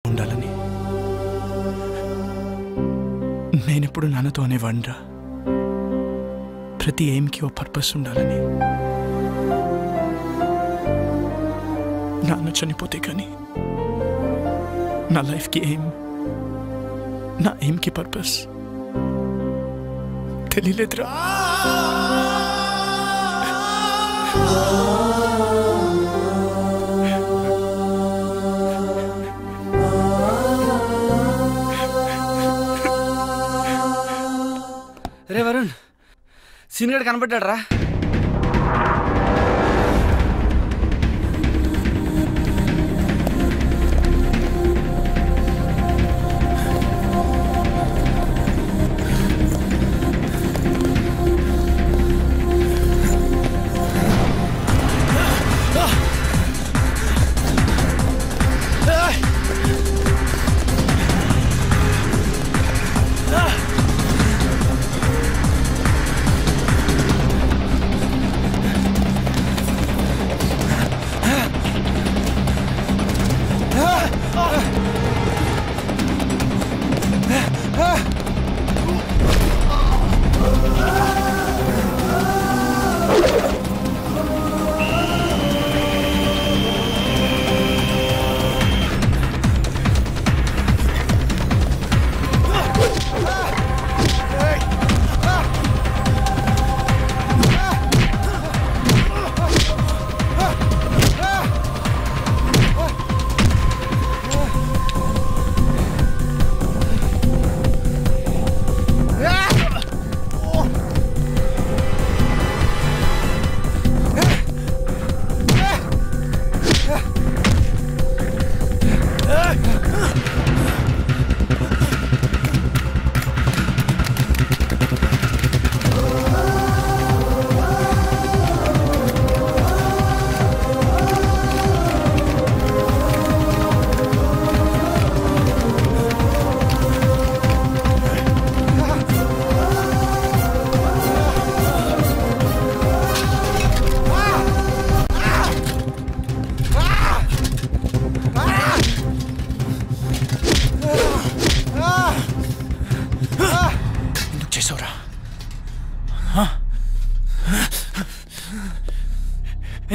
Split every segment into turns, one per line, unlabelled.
ఉండాలని. నేనెప్పుడు నాన్నతో అనేవాడిరా, ప్రతి ఎయిమ్కి ఓ పర్పస్ ఉండాలని. నాన్న చనిపోతే కానీ నా లైఫ్కి ఎయిమ్, నా ఎయిమ్కి పర్పస్ తెలియలేదురా.
రే వరుణ్, సీనియర్ కనబడ్డాడు రా.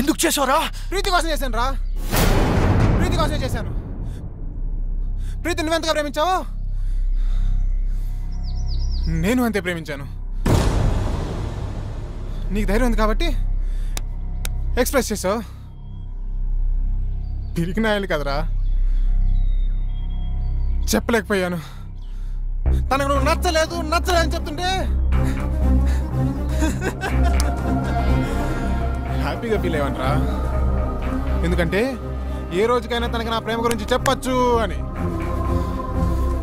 ఎందుకు చేసావురా?
ప్రీతి కోసం చేశాను రా, ప్రీతి కోసం చేశాను. ప్రీతి నువ్వెంతగా ప్రేమించావు, నేను అంతే ప్రేమించాను. నీకు ధైర్యం ఉంది కాబట్టి ఎక్స్ప్రెస్ చేసావు. పిరికినాయాలి కదరా, చెప్పలేకపోయాను. తనకు నువ్వు నచ్చలేదు అని చెప్తుంటే హ్యాపీగా ఫీల్ అయ్యావనరా. ఎందుకంటే ఏ రోజుకైనా తనకి నా ప్రేమ గురించి చెప్పచ్చు అని.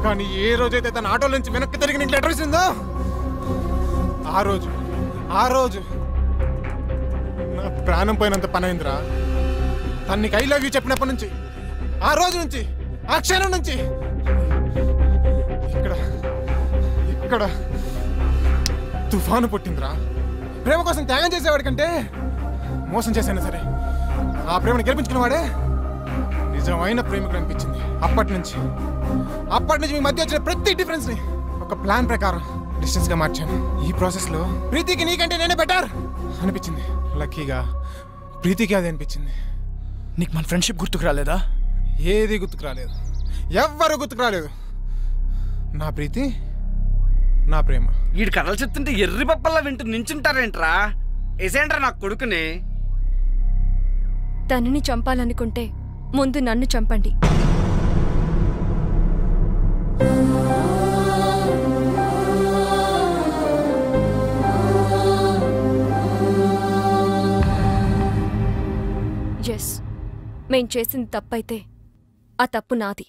కానీ ఏ రోజైతే తన ఆటోల నుంచి వెనక్కి తిరిగి నీకు లెటర్ ఇచ్చిందో ఆ రోజు నా ప్రాణం పోయినంత పని అయిందిరా. తను నీకు ఐ లవ్ యూ చెప్పినప్పటి నుంచి, ఆ రోజు నుంచి, ఆ క్షణం నుంచి ఇక్కడ తుఫాను పుట్టిందిరా. ప్రేమ కోసం త్యాగం చేసేవాడి కంటే మోసం చేశాను సరే, ఆ ప్రేమను గెలిపించుకున్నవాడే నిజమైన ప్రేమికుడు అనిపించింది. అప్పటి నుంచి మీ మధ్య వచ్చిన ప్రతి డిఫరెన్స్ ని ఒక ప్లాన్ ప్రకారం డిస్టెన్స్ గా మార్చాను. ఈ ప్రాసెస్ లో ప్రీతికి నీకంటే నేనే బెటర్ అనిపించింది. లక్కీగా ప్రీతికి అది అనిపించింది.
నీకు మన ఫ్రెండ్షిప్ గుర్తుకు రాలేదా?
ఏది గుర్తుకు రాలేదు, ఎవ్వరూ గుర్తుకు రాలేదు. నా ప్రీతి, నా ప్రేమ.
వీడి కథలు చెప్తుంటే ఎర్రి పప్పల్లా వింటూ నించుంటారేంట్రా? ఏసేంట్రా నా కొడుకుని.
తనని చంపాలనుకుంటే ముందు నన్ను చంపండి. ఎస్, మేం చేసింది తప్పైతే ఆ తప్పు నాది.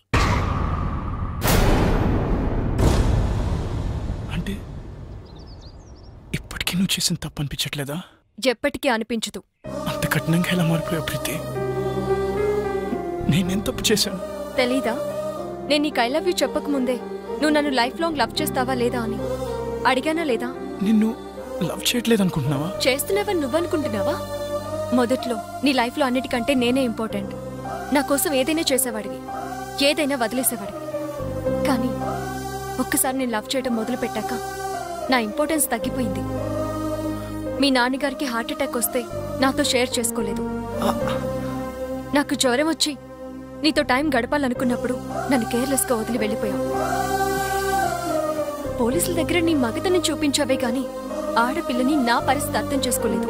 అంటే ఇప్పటికీ నువ్వు చేసిన తప్పు అనిపించట్లేదా?
ఎప్పటికీ అనిపించదు.
అంత కఠినంగా ఎలా మారిపోయావు ప్రీతి? నేనేం తప్పు చేశాను?
తెలీదా? నేను నీకు ఐ లవ్ యూ చెప్పకముందే నువ్వు నన్ను లైఫ్ లాంగ్ లవ్ చేస్తావా లేదా అని అడిగానా లేదా?
నిన్ను లవ్ చేయట్లేదు అనుకుంటున్నావా?
చేస్తున్నావని నువ్వనుకుంటున్నావా? మొదట్లో నీ లైఫ్లో అన్నిటికంటే నేనే ఇంపార్టెంట్. నా కోసం ఏదైనా చేసేవాడివి. ఏదైనా వదిలేసేవాడు. కానీ ఒక్కసారి నేను లవ్ చేయడం మొదలుపెట్టాక నా ఇంపార్టెన్స్ తగ్గిపోయింది. మీ నాన్నగారికి హార్ట్ అటాక్ వస్తే నాతో షేర్ చేసుకోలేదు. నాకు జ్వరం వచ్చి నీతో టైం గడపాలనుకున్నప్పుడు నన్ను కేర్లెస్గా వదిలి వెళ్ళిపోయావు. పోలీసుల దగ్గర నీ మగతనం చూపించావే గాని ఆడపిల్లని నా పరిస్థితి అర్థం చేసుకోలేదు.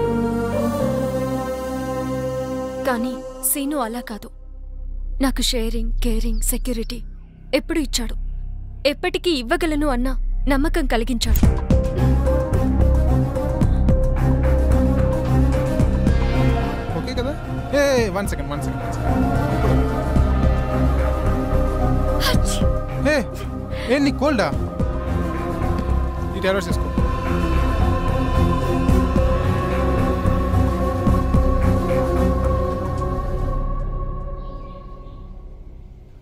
కానీ సీను అలా కాదు. నాకు షేరింగ్, కేరింగ్, సెక్యూరిటీ ఎప్పుడు ఇచ్చాడు. ఎప్పటికీ ఇవ్వగలను అన్న నమ్మకం కలిగించాడు.
ఓకే కదా? One second. నీ కోల్డా? ఈ టాబ్లెట్స్ తీసుకో.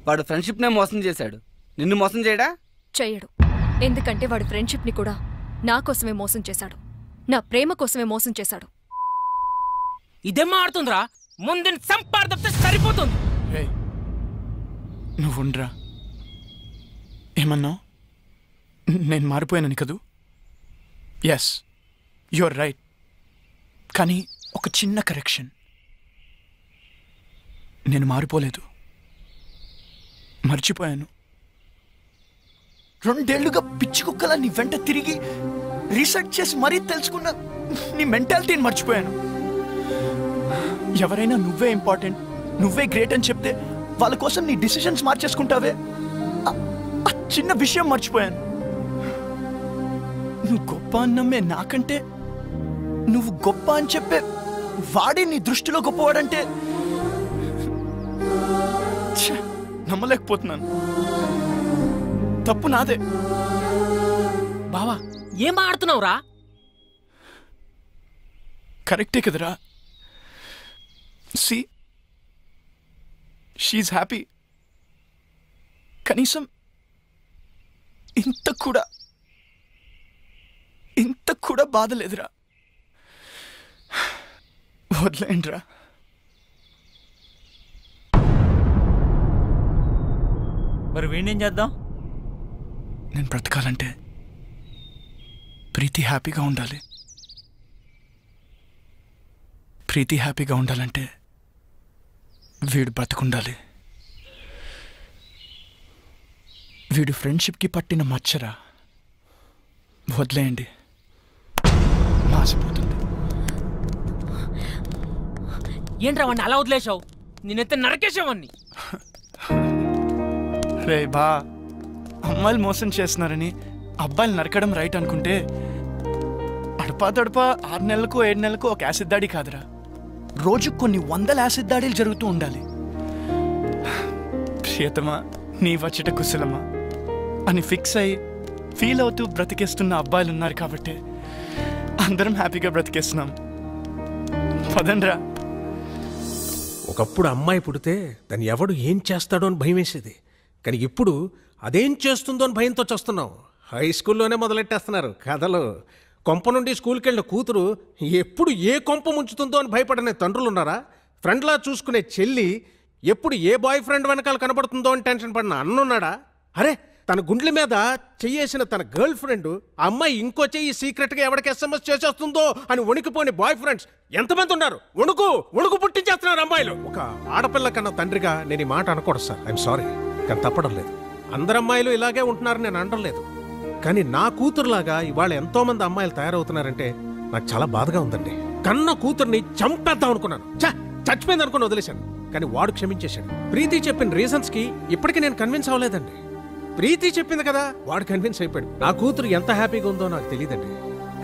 వాడు ఫ్రెండ్షిప్ నే మోసం చేశాడు, నిన్ను మోసం చేయడా?
చెయ్యడు. ఎందుకంటే వాడు ఫ్రెండ్షిప్ ని కూడా నా కోసమే మోసం చేశాడు. నా ప్రేమ కోసమే మోసం చేశాడు.
ఇదేం ఆడుతుందిరా? ముందు సంపాదిస్తే సరిపోతుంది.
నువ్వుండ్రా. ఏమన్నావు? నేను మారిపోయానని కదూ? Yes, your right. కానీ ఒక చిన్న కరెక్షన్. నేను మారిపోలేదు, మర్చిపోయాను. 2 ఏళ్లుగా పిచ్చి కుక్కలా నీ వెంట తిరిగి రీసెర్చ్ చేసి మరీ తెలుసుకున్న నీ మెంటాలిటీని మర్చిపోయాను. ఎవరైనా నువ్వే ఇంపార్టెంట్, నువ్వే గ్రేట్ అని చెప్తే వాళ్ళ కోసం నీ డిసిషన్స్ మార్చేసుకుంటావే, ఆ చిన్న విషయం మర్చిపోయాను. నువ్వు గొప్ప అన్నమ్మే నాకంటే నువ్వు గొప్ప అని చెప్పే వాడే నీ దృష్టిలో గొప్పవాడంటే నమ్మలేకపోతున్నాను. తప్పు నాదే.
బావా ఏం ఆడుతున్నావురా?
కరెక్టే కదరా. See, she happy. కనీసం ఇంత కూడా బాధ లేదురా. వదిలేండిరా.
మరి వీణేం చేద్దాం?
నేను బ్రతకాలంటే ప్రీతి హ్యాపీగా ఉండాలి. ప్రీతి హ్యాపీగా ఉండాలంటే వీడు బ్రతకుండాలి. వీడు ఫ్రెండ్షిప్కి పట్టిన మచ్చరా. వదిలేయండి, మాసిపోతుంది.
ఏంట్రా వాడిని అలా వదిలేసావు? నేనైతే నరకేసావాన్ని.
రే బా, అమ్మాయిలు మోసం చేస్తున్నారని అబ్బాయిలు నరకడం రైట్ అనుకుంటే అడపా 6 నెలలకు 7 నెలలకు ఒక యాసిడ్ దాడి కాదురా, రోజు కొన్ని 100 యాసిడ్ దాడులు జరుగుతూ ఉండాలి. ప్రియతమా నీ వచ్చట కుశలమా అని ఫిక్స్ అయ్యి ఫీల్ అవుతూ బ్రతికేస్తున్న అబ్బాయిలు ఉన్నారు కాబట్టి అందరం హ్యాపీగా బ్రతికేస్తున్నాం. పదండ్రా.
ఒకప్పుడు అమ్మాయి పుడితే దాన్ని ఎవడు ఏం చేస్తాడో అని భయం వేసేది. కానీ ఇప్పుడు అదేం చేస్తుందో అని భయంతో చేస్తున్నాం. హై స్కూల్లోనే మొదలెట్టేస్తున్నారు కథలు. కొంప నుండి స్కూల్కి వెళ్ళిన కూతురు ఎప్పుడు ఏ కొంప ముంచుతుందో అని భయపడనే తండ్రులు ఉన్నారా? ఫ్రెండ్లా చూసుకునే చెల్లి ఎప్పుడు ఏ బాయ్ ఫ్రెండ్ వెనకాల కనబడుతుందో అని టెన్షన్ పడిన అన్నున్నాడా? అరే, తన గుండెల మీద చెయ్యేసిన తన గర్ల్ ఫ్రెండ్ ఆ అమ్మాయి ఇంకో చెయ్యి సీక్రెట్గా ఎవరికి SMS చేసేస్తుందో అని వణికిపోని బాయ్ ఫ్రెండ్స్ ఎంతమంది ఉన్నారు? వణుకు పుట్టించేస్తున్నారు అమ్మాయిలు. ఒక ఆడపిల్ల కన్నా తండ్రిగా నేను ఈ మాట అనకూడదు సార్, ఐఎమ్ సారీ, కానీ తప్పడం లేదు. అందరు అమ్మాయిలు ఇలాగే ఉంటున్నారని నేను అనడం లేదు. కానీ నా కూతురులాగా ఇవాళ ఎంతో మంది అమ్మాయిలు తయారవుతున్నారంటే నాకు చాలా బాధగా ఉందండి. కన్న కూతుర్ని చంపేద్దాం అనుకున్నాను, చచ్చిపోయింది అనుకుని వదిలేశాను. కానీ వాడు క్షమించేశాడు. ప్రీతి చెప్పిన రీజన్స్ కి ఇప్పటికీ నేను కన్విన్స్ అవ్వలేదండి. ప్రీతి చెప్పింది కదా, వాడు కన్విన్స్ అయిపోయాడు. నా కూతురు ఎంత హ్యాపీగా ఉందో నాకు తెలియదండి.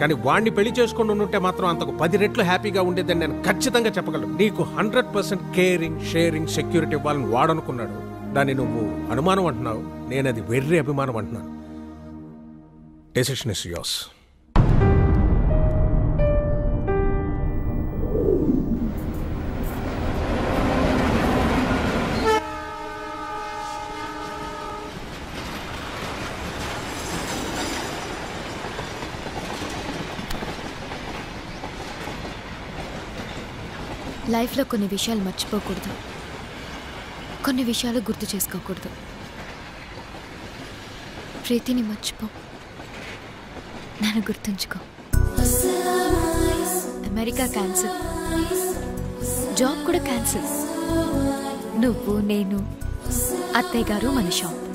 కానీ వాడిని పెళ్లి చేసుకుని ఉంటే మాత్రం అంతకు 10 రెట్లు హ్యాపీగా ఉండేదని నేను ఖచ్చితంగా చెప్పగలను. నీకు 100% కేరింగ్, షేరింగ్, సెక్యూరిటీ ఇవ్వాలని వాడనుకున్నాడు. దాన్ని నువ్వు అనుమానం అంటున్నావు, నేను అది వెర్రి అభిమానం అంటున్నాను. Decision is yours.
లైఫ్లో కొన్ని విషయాలు మర్చిపోకూడదు. కొన్ని విషయాలు గుర్తు చేసుకోకూడదు. ప్రీతిని మర్చిపో, నన్ను గుర్తుంచుకో. అమెరికా క్యాన్సిల్, జాబ్ కూడా క్యాన్సిల్. నువ్వు, నేను, అత్తయ్య గారు, మన షాప్.